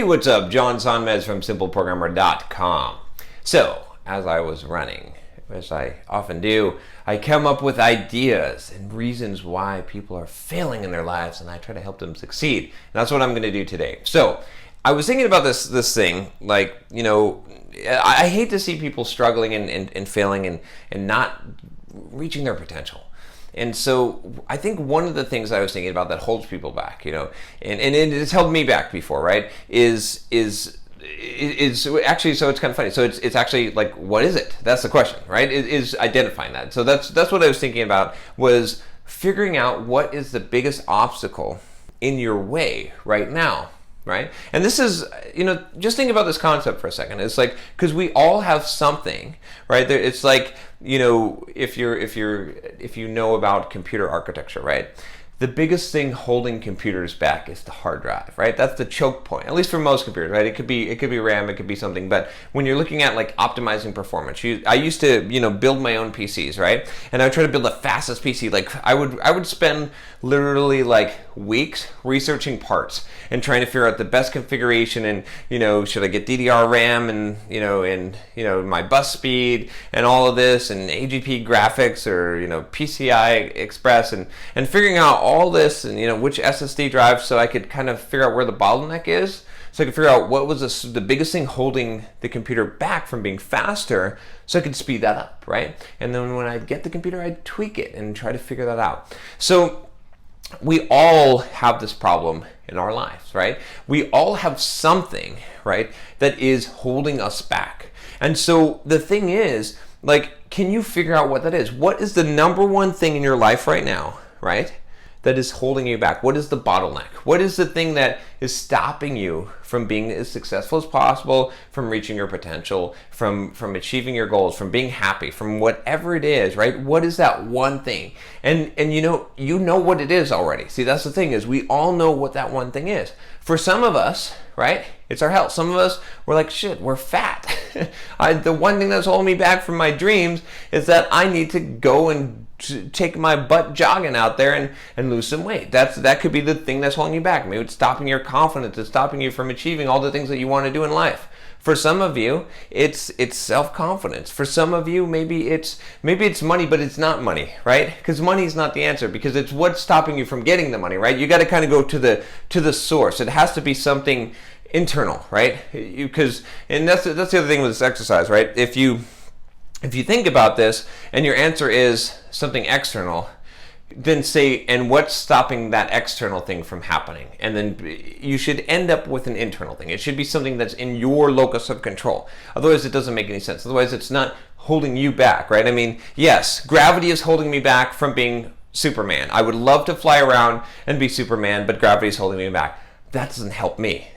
Hey, what's up? John Sonmez from simpleprogrammer.com. So, as I was running, as I often do, I come up with ideas and reasons why people are failing in their lives, and I try to help them succeed. And that's what I'm going to do today. So, I was thinking about this thing, like, I hate to see people struggling and failing and not reaching their potential. And so I think one of the things I was thinking about that holds people back, and it's held me back before, right, is actually, so it's kind of funny. So it's actually like, what is it? That's the question, right? It is identifying that. So that's what I was thinking about, was figuring out what is the biggest obstacle in your way right now. Right? And this is, just think about this concept for a second. It's like, because we all have something, right? It's like, if you know about computer architecture, right? The biggest thing holding computers back is the hard drive, right? That's the choke point, at least for most computers, right? It could be RAM, it could be something, but when you're looking at like optimizing performance, I used to, build my own PCs, right? And I would try to build the fastest PC. Like I would spend literally like weeks researching parts and trying to figure out the best configuration and, should I get DDR RAM and my bus speed and all of this and AGP graphics or, PCI Express and figuring out all this and, which SSD drive, so I could kind of figure out where the bottleneck is. So I could figure out what was the biggest thing holding the computer back from being faster, so I could speed that up, right? And then when I'd get the computer, I'd tweak it and try to figure that out. So we all have this problem in our lives, right? We all have something, right, that is holding us back. And so the thing is, like, can you figure out what that is? What is the number one thing in your life right now, right, that is holding you back? What is the bottleneck? What is the thing that is stopping you from being as successful as possible, from reaching your potential, from achieving your goals, from being happy, from whatever it is, right? What is that one thing? And you know what it is already. See, that's the thing, is we all know what that one thing is. For some of us, right, it's our health. Some of us, we're like, shit, we're fat. The one thing that's holding me back from my dreams is that I need to go and take my butt jogging out there and lose some weight. That could be the thing that's holding you back. Maybe it's stopping your confidence. It's stopping you from achieving all the things that you want to do in life. For some of you, it's self-confidence. For some of you, maybe it's money, but it's not money, right? Because money is not the answer, because it's what's stopping you from getting the money, right? You got to kind of go to the source. It has to be something internal, right? And that's the other thing with this exercise, right? If you think about this and your answer is something external, then say, and what's stopping that external thing from happening? And then you should end up with an internal thing. It should be something that's in your locus of control. Otherwise, it doesn't make any sense. Otherwise, it's not holding you back, right? I mean, yes, gravity is holding me back from being Superman. I would love to fly around and be Superman, but gravity is holding me back. That doesn't help me.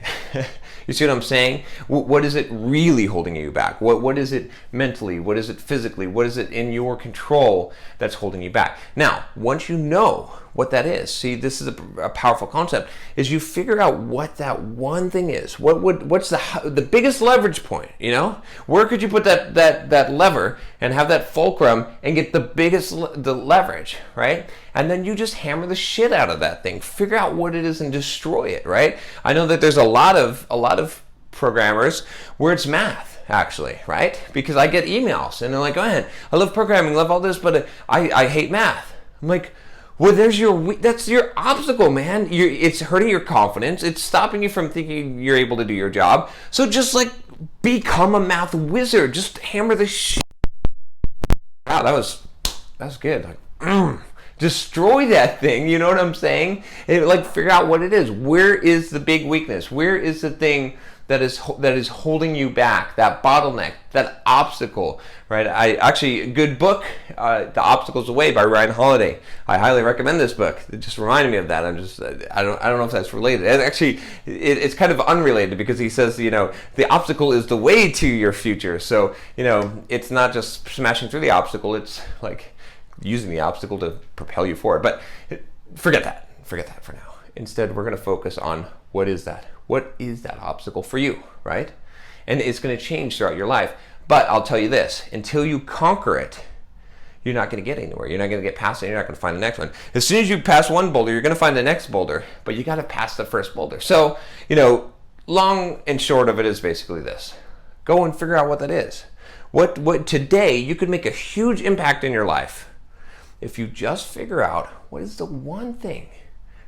You see what I'm saying? What is it really holding you back? What is it mentally? What is it physically? What is it in your control that's holding you back? Now, once you know what that is, see, this is a powerful concept, is you figure out what that one thing is. What's the biggest leverage point, Where could you put that lever and have that fulcrum and get the leverage, right? And then you just hammer the shit out of that thing. Figure out what it is and destroy it, right? I know that there's a lot of programmers where it's math, actually, right? Because I get emails and they're like, "Oh, I love programming, love all this, but I hate math." I'm like, well, that's your obstacle, man. It's hurting your confidence. It's stopping you from thinking you're able to do your job. So just like become a math wizard. Just hammer the shit. Wow, that's good. Like, destroy that thing. You know what I'm saying? Figure out what it is. Where is the big weakness? Where is the thing that is holding you back? That bottleneck, that obstacle, right? A good book, The Obstacle's Away by Ryan Holiday. I highly recommend this book. It just reminded me of that. I don't know if that's related. It's kind of unrelated, because he says, the obstacle is the way to your future. So, it's not just smashing through the obstacle. It's like using the obstacle to propel you forward. But forget that for now. Instead, we're going to focus on what is that obstacle for you, right? And it's going to change throughout your life. But I'll tell you this, until you conquer it, you're not going to get anywhere. You're not going to get past it. You're not going to find the next one. As soon as you pass one boulder, you're going to find the next boulder, but you got to pass the first boulder. So, long and short of it is basically this. Go and figure out what that is. What today you could make a huge impact in your life if you just figure out what is the one thing,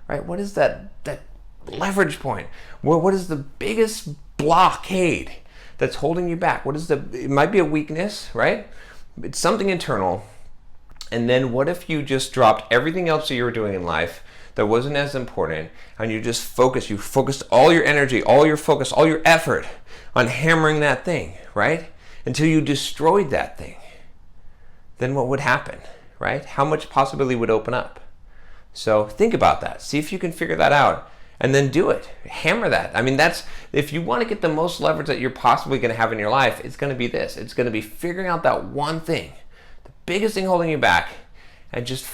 right? What is that leverage point? What is the biggest blockade that's holding you back? It might be a weakness, right? It's something internal. And then what if you just dropped everything else that you were doing in life that wasn't as important, and you focused all your energy, all your focus, all your effort on hammering that thing, right? Until you destroyed that thing. Then what would happen, right? How much possibility would open up? So think about that. See if you can figure that out, and then do it. Hammer that. I mean, if you want to get the most leverage that you're possibly going to have in your life, it's going to be this. It's going to be figuring out that one thing, the biggest thing holding you back, and just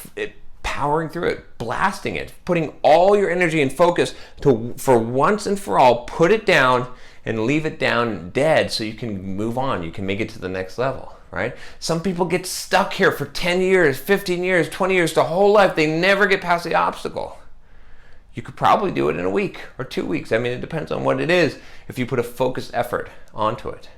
powering through it, blasting it, putting all your energy and focus to, for once and for all, put it down and leave it down dead so you can move on. You can make it to the next level, right? Some people get stuck here for 10 years, 15 years, 20 years, the whole life. They never get past the obstacle. You could probably do it in a week or 2 weeks. I mean, it depends on what it is if you put a focused effort onto it.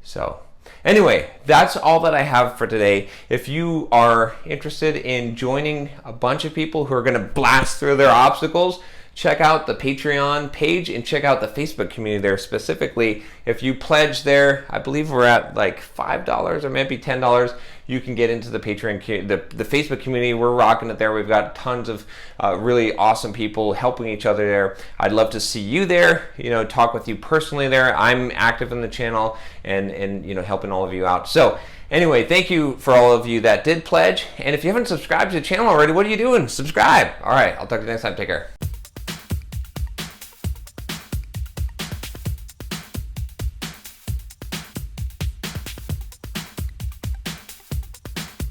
So anyway, that's all that I have for today. If you are interested in joining a bunch of people who are going to blast through their obstacles, check out the Patreon page and check out the Facebook community there specifically. If you pledge there, I believe we're at like $5 or maybe $10, you can get into the Patreon, the Facebook community. We're rocking it there. We've got tons of really awesome people helping each other there. I'd love to see you there, talk with you personally there. I'm active in the channel and helping all of you out. So anyway, thank you for all of you that did pledge. And if you haven't subscribed to the channel already, what are you doing? Subscribe. All right, I'll talk to you next time. Take care.